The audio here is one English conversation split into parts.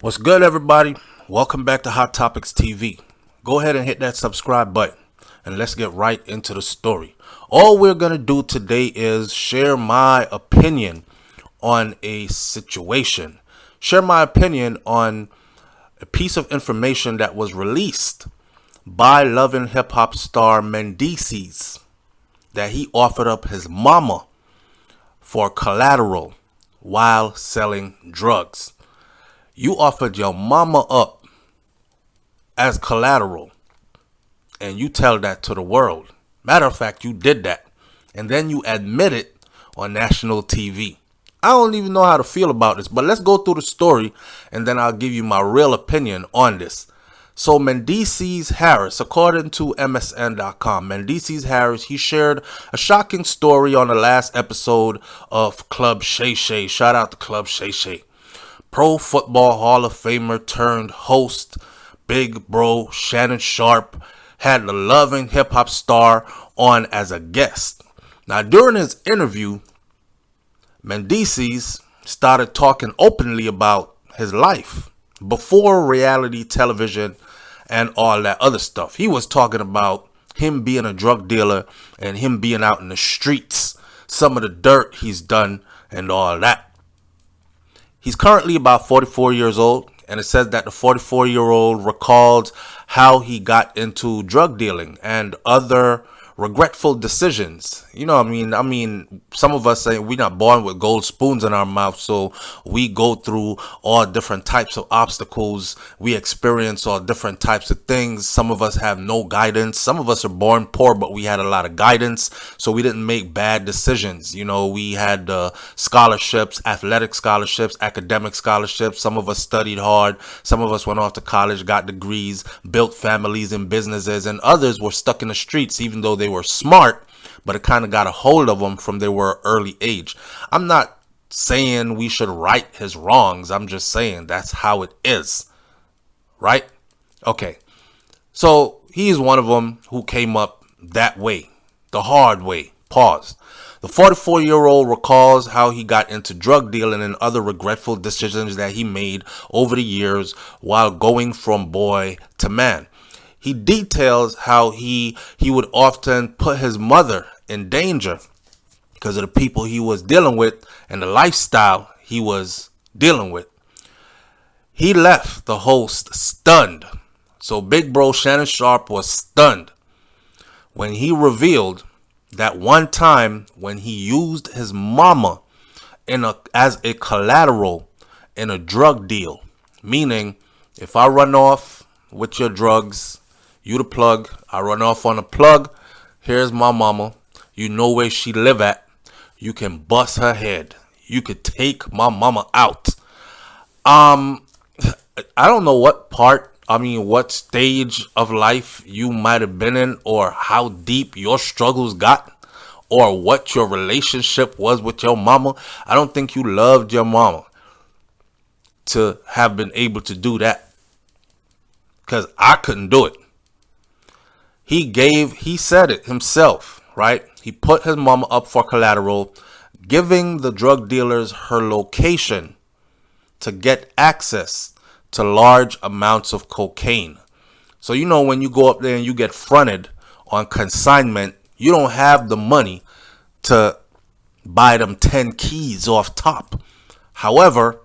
What's good, everybody? Welcome back to Hot Topics TV. Go ahead and hit that subscribe button and let's get right into the story. All we're going to do today is share my opinion on a situation, share my opinion on a piece of information that was released by Love and Hip Hop star Mendeecees, that he offered up his mama for collateral while selling drugs. You offered your mama up as collateral, and you tell that to the world. Matter of fact, you did that, and then you admit it on national TV. I don't even know how to feel about this, but let's go through the story, and then I'll give you my real opinion on this. So Mendeecees Harris, according to MSN.com, Mendeecees Harris, he shared a shocking story on the last episode of Club Shay Shay. Shout out to Club Shay Shay. Pro Football Hall of Famer turned host, Big Bro Shannon Sharpe had the Love and Hip Hop star on as a guest. Now, during his interview, Mendeecees started talking openly about his life before reality television and all that other stuff. He was talking about him being a drug dealer and him being out in the streets, some of the dirt he's done and all that. He's currently about 44 years old, and it says that the 44-year-old recalled how he got into drug dealing and other regretful decisions. You know what I mean, some of us say we're not born with gold spoons in our mouth, so we go through all different types of obstacles. We experience all different types of things. Some of us have no guidance. Some of us are born poor, but we had a lot of guidance, so we didn't make bad decisions. You know, we had scholarships, athletic scholarships, academic scholarships. Some of us studied hard. Some of us went off to college, got degrees, built families and businesses, and others were stuck in the streets, even though they were smart, but it kind of got a hold of them from their early age. I'm not saying we should right his wrongs. I'm just saying that's how it is, right? Okay, so he's one of them who came up that way, the hard way. Pause. The 44-year-old recalls how he got into drug dealing and other regretful decisions that he made over the years while going from boy to man. He details how he would often put his mother in danger because of the people he was dealing with and the lifestyle he was dealing with. He left the host stunned. So Big Bro Shannon Sharpe was stunned when he revealed that one time when he used his mama as a collateral in a drug deal. Meaning, if I run off with your drugs, you the plug, I run off on the plug, here's my mama. You know where she live at. You can bust her head. You could take my mama out. I don't know what stage of life you might have been in, or how deep your struggles got, or what your relationship was with your mama. I don't think you loved your mama to have been able to do that, because I couldn't do it. He said it himself, right? He put his mama up for collateral, giving the drug dealers her location to get access to large amounts of cocaine. So, you know, when you go up there and you get fronted on consignment, you don't have the money to buy them 10 keys off top. However,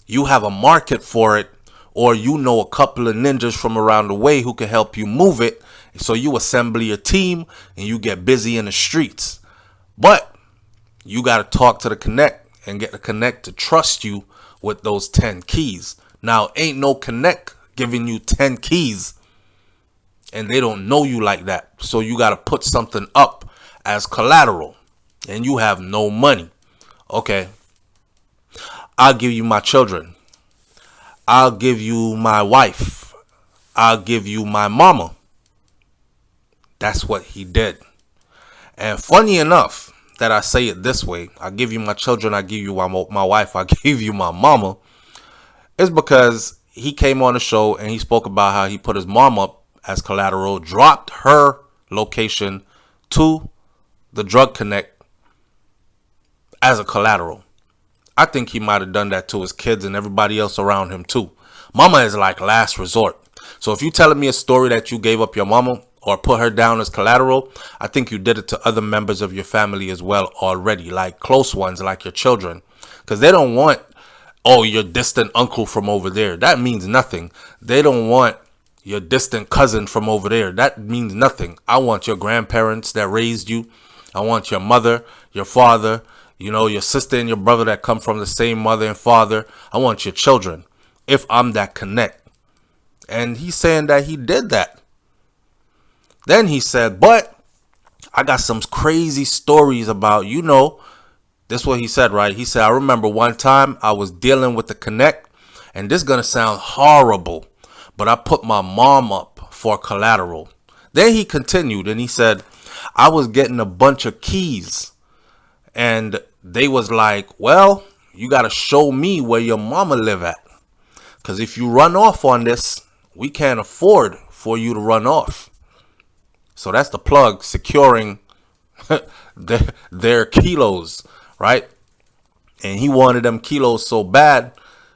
you have a market for it, or you know a couple of ninjas from around the way who can help you move it. So you assemble your team and you get busy in the streets. But you got to talk to the connect and get the connect to trust you with those 10 keys. Now, ain't no connect giving you 10 keys and they don't know you like that. So you got to put something up as collateral and you have no money. Okay, I'll give you my children. I'll give you my wife. I'll give you my mama. That's what he did. And funny enough that I say it this way, I give you my children, I give you my wife, I give you my mama, is because he came on the show and he spoke about how he put his mom up as collateral, dropped her location to the drug connect as a collateral. I think he might have done that to his kids and everybody else around him too. Mama is like last resort. So if you telling me a story that you gave up your mama or put her down as collateral, I think you did it to other members of your family as well already, like close ones, like your children. Because they don't want, oh, your distant uncle from over there. That means nothing. They don't want your distant cousin from over there. That means nothing. I want your grandparents that raised you. I want your mother, your father, your sister and your brother that come from the same mother and father. I want your children, if I'm that connect. And he's saying that he did that. Then he said, but I got some crazy stories about, this is what he said, right? He said, I remember one time I was dealing with the connect, and this is going to sound horrible, but I put my mom up for collateral. Then he continued and he said, I was getting a bunch of keys and they was like, well, you got to show me where your mama live at. Because if you run off on this, we can't afford for you to run off. So that's the plug securing their kilos, right? And he wanted them kilos so bad.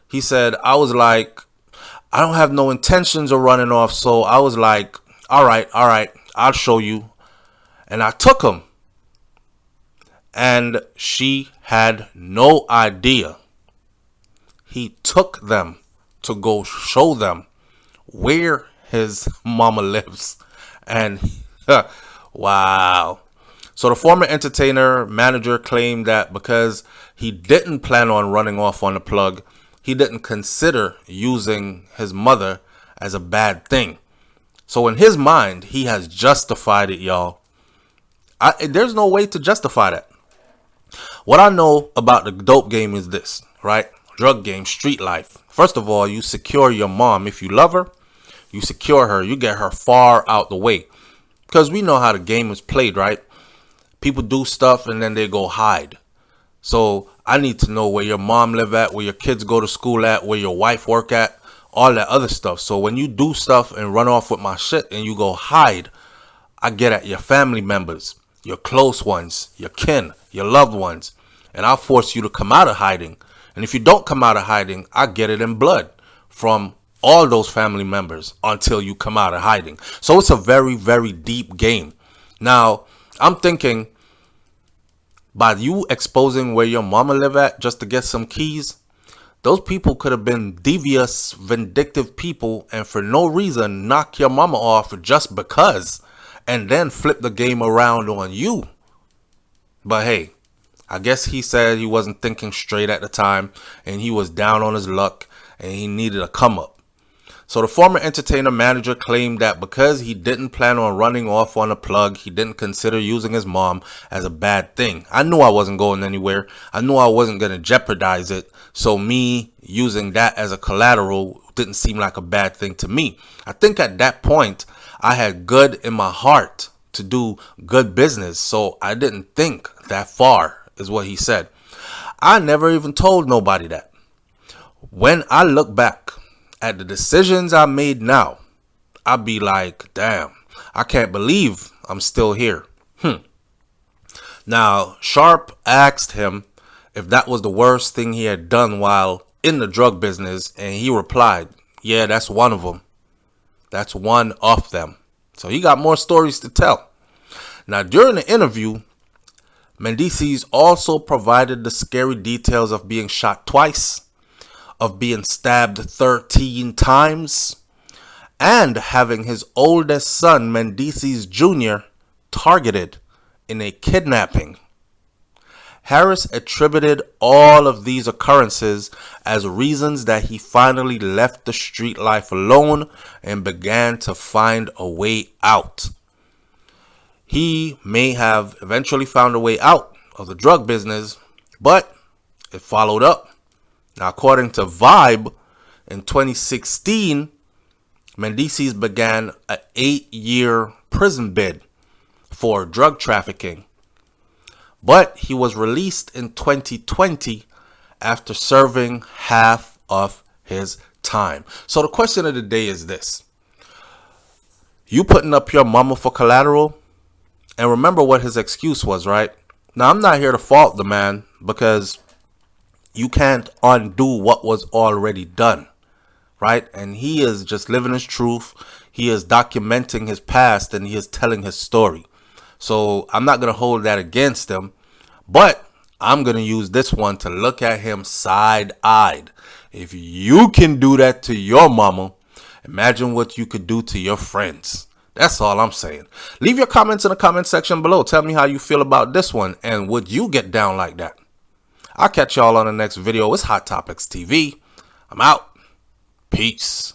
He said, I was like, I don't have no intentions of running off. So I was like, all right, I'll show you. And I took him. And she had no idea. He took them to go show them where his mama lives. And wow. So the former entertainer manager claimed that because he didn't plan on running off on the plug, he didn't consider using his mother as a bad thing. So in his mind, he has justified it, y'all. There's no way to justify that. What I know about the dope game is this, right? Drug game, street life. First of all, you secure your mom. If you love her, you secure her. You get her far out the way. Because we know how the game is played, right? People do stuff and then they go hide. So I need to know where your mom live at, where your kids go to school at, where your wife work at, all that other stuff. So when you do stuff and run off with my shit and you go hide, I get at your family members, your close ones, your kin, your loved ones, and I'll force you to come out of hiding. And if you don't come out of hiding, I get it in blood from all those family members until you come out of hiding. So it's a very, very deep game. Now, I'm thinking by you exposing where your mama live at just to get some keys, those people could have been devious, vindictive people and for no reason knock your mama off just because and then flip the game around on you. But hey, I guess he said he wasn't thinking straight at the time and he was down on his luck and he needed a come up. So the former entertainer manager claimed that because he didn't plan on running off on a plug, he didn't consider using his mom as a bad thing. I knew I wasn't going anywhere. I knew I wasn't going to jeopardize it. So me using that as a collateral didn't seem like a bad thing to me. I think at that point, I had good in my heart to do good business. So I didn't think that far, is what he said. I never even told nobody that. When I look back at the decisions I made now, I'd be like, damn, I can't believe I'm still here. Now, Sharp asked him if that was the worst thing he had done while in the drug business, and he replied, yeah, that's one of them. That's one of them. So he got more stories to tell. Now, during the interview, Mendeecees also provided the scary details of being shot twice, of being stabbed 13 times, and having his oldest son, Mendeecees Jr., targeted in a kidnapping. Harris attributed all of these occurrences as reasons that he finally left the street life alone and began to find a way out. He may have eventually found a way out of the drug business, but it followed up. Now, according to Vibe, in 2016, Mendeecees began an 8-year prison bid for drug trafficking. But he was released in 2020 after serving half of his time. So the question of the day is this. You putting up your mama for collateral? And remember what his excuse was, right? Now, I'm not here to fault the man because you can't undo what was already done, right? And he is just living his truth. He is documenting his past and he is telling his story. So I'm not going to hold that against him, but I'm going to use this one to look at him side-eyed. If you can do that to your mama, imagine what you could do to your friends. That's all I'm saying. Leave your comments in the comment section below. Tell me how you feel about this one, and would you get down like that? I'll catch y'all on the next video. It's Hot Topics TV. I'm out. Peace.